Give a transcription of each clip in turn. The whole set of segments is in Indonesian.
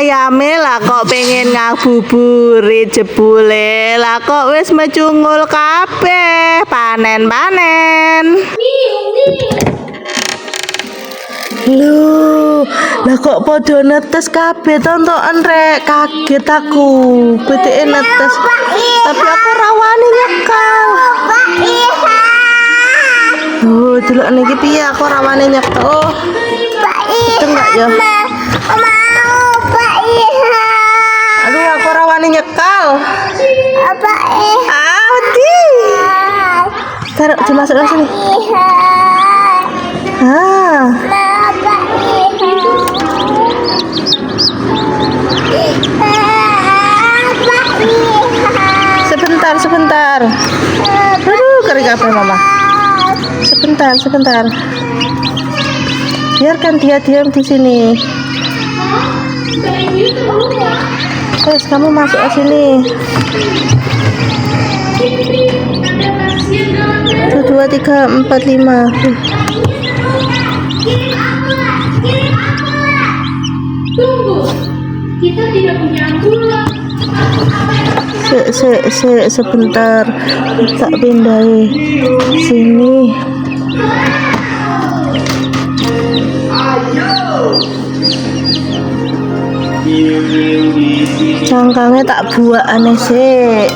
ayame lah kok pengen ngabuburit jebule lah kok wis mecungul kabeh panen-panen. Lho, lah kok padha netes kabeh tontonan rek, kaget aku. PTE netes. Tapi aku rawani nyekal. Oh, delok niki piye aku rawani nyekel. Oh. Itu enggak ya? Aduh, aku rawani nyekal. Di. Taruh dimasuk ke sini. Sebentar. Aduh, kering apa mama? Sebentar. Biarkan dia diam di sini. Guys, kamu masuk ke sini. 1, 2, 3, 4, 5. Tunggu, kita tidak punya ambulan. Sebentar, tak pindahin sini. Cangkangnya tak buat aneh sih.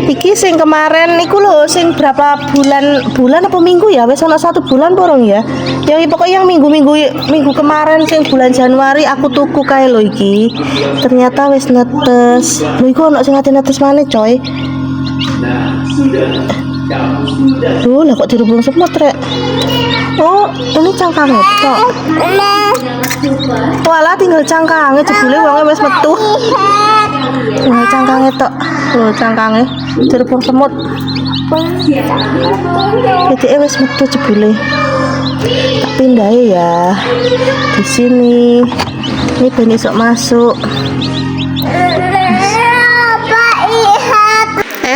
Iki sing kemarin niku lho, sing berapa bulan apa minggu ya? Wis ana 1 bulan porong ya. Yang pokoknya yang minggu kemarin sing bulan Januari aku tuku kae lho iki. Ternyata wis netes. Lho iku ono sing ate netes maneh, coy. Loh, lah kok dirubung semut, Rek? Oh, ini cangkangnya tok. Walah tinggal cangkangnya jebule wonge wis metu. Tinggal cangkangnya tok. Loh, cangkangnya dirubung semut. PTE wis metu jebule. Tak pindahi ya. Di sini. Ini ben iso masuk.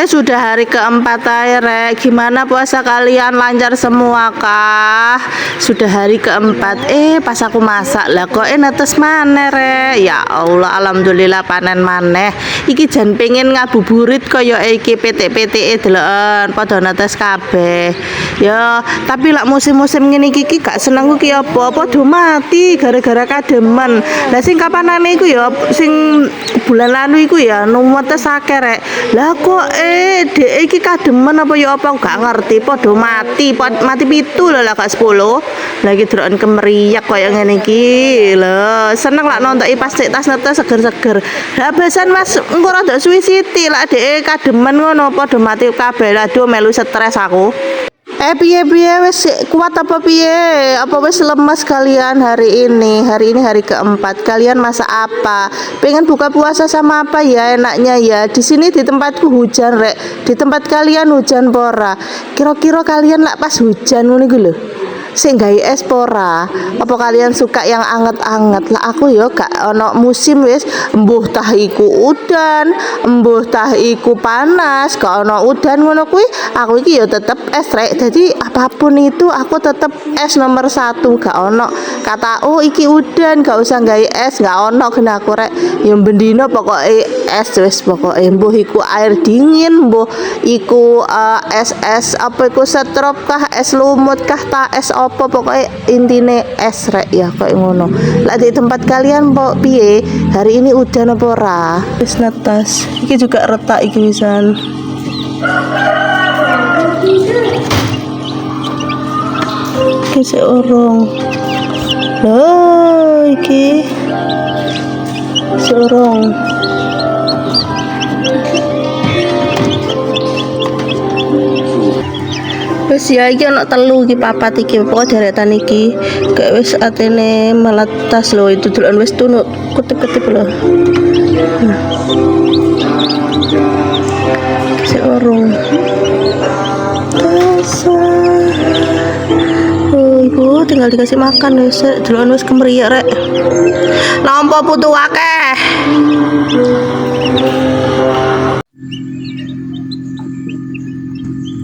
Sudah hari keempat Rek. Gimana puasa kalian, lancar semua kah? Sudah hari keempat. Pas aku masak lah kok netes maneh Rek. Ya Allah, alhamdulillah panen maneh. Iki jan pengen ngabuburit kaya iki PT-PTE deloken padha netes kabeh. Ya, tapi lak musim-musim ngene iki gak seneng ki apa padha mati gara-gara kademen. Lah sing kapanane iku ya sing bulan lalu iku ya netes akeh Rek. Lah kok dek iki kademen apa ya apa gak ngerti padha mati 7 lho lah gak 10. Lagi droken kemeriak koyo ngene iki. Lho, seneng lak nontoki pas tas netes seger-seger. Lah besan Mas engko rada suwi siti lak dek kademen ngono padha mati kabeh. Aduh melu stres aku. Piye wis kuat apa piye? Apa wis lemas kalian hari ini? Hari ini hari keempat. Kalian masak apa? Pengen buka puasa sama apa ya enaknya ya? Di sini di tempatku hujan, Rek. Di tempat kalian hujan pora? Kira-kira kalian lak pas hujan ngono iku lho. Sing gawe es pora. Apa kalian suka yang anget-anget? Lah aku ya gak ono musim wis, embuh tah iku udan, embuh tah iku panas, gak ono udan ngono kuwi. Aku iki ya tetep es Rek. Jadi apapun itu aku tetep es nomor 1, gak ono kata oh iki udan gak usah gawe es, gak ono kena aku Rek. Ya bendino pokoke es wis pokoke embuh iku air dingin, embuh iku es apa iku setrop kah, es lumut kah, ta es apa pokoknya intine es Rek ya kayak ngono. Lah di tempat kalian piye? Hari ini udan apa ora? Wis netes. Iki juga retak iki wisan. Iki seorang. Loh, iki seorang. Wis ya iki ana 3 iki 4 iki pokoke deretan iki kayak wis atene meletas lho itu duluan wis tunuk kutip-kutip lho. Seorang iku tinggal dikasih makan wis duluan wis kemeriak Rek. Nampa putu akeh.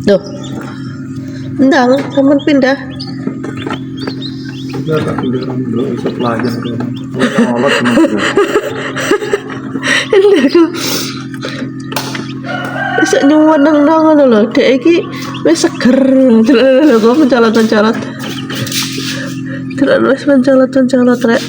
Duh. Ndang, sampean pindah. Udah tak pindah orang dulu, bisa pelajar dulu. Ngolot teman dulu. Wis nyuwun nang ngono lho, dek iki wis seger. Lho kok mencolot-mencolot. Terus wis mencolot-mencolot rek.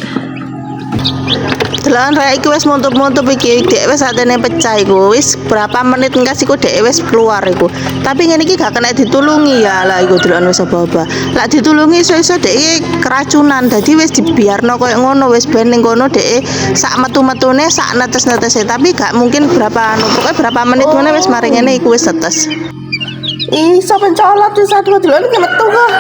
Delokan rek iki wis muntup-muntup iki, dek wis atene pecah iku. Wis berapa menit engkas iku dek wis keluar iku. Tapi ngene iki gak kena ditulungi ya lah iku delokan wis apa-apa. Lek ditulungi iso-iso dek iki keracunan. Dadi wis dibiarno koyo ngono, wis ben ning kono dek sak metu-metune sak netes-netese. Tapi gak mungkin berapa pokoke berapa menit ngene wis mari ngene iku wis netes. Iso pencolot wis aduh delokan iki metu kok.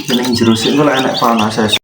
Jeneng jero sik kok enek panas.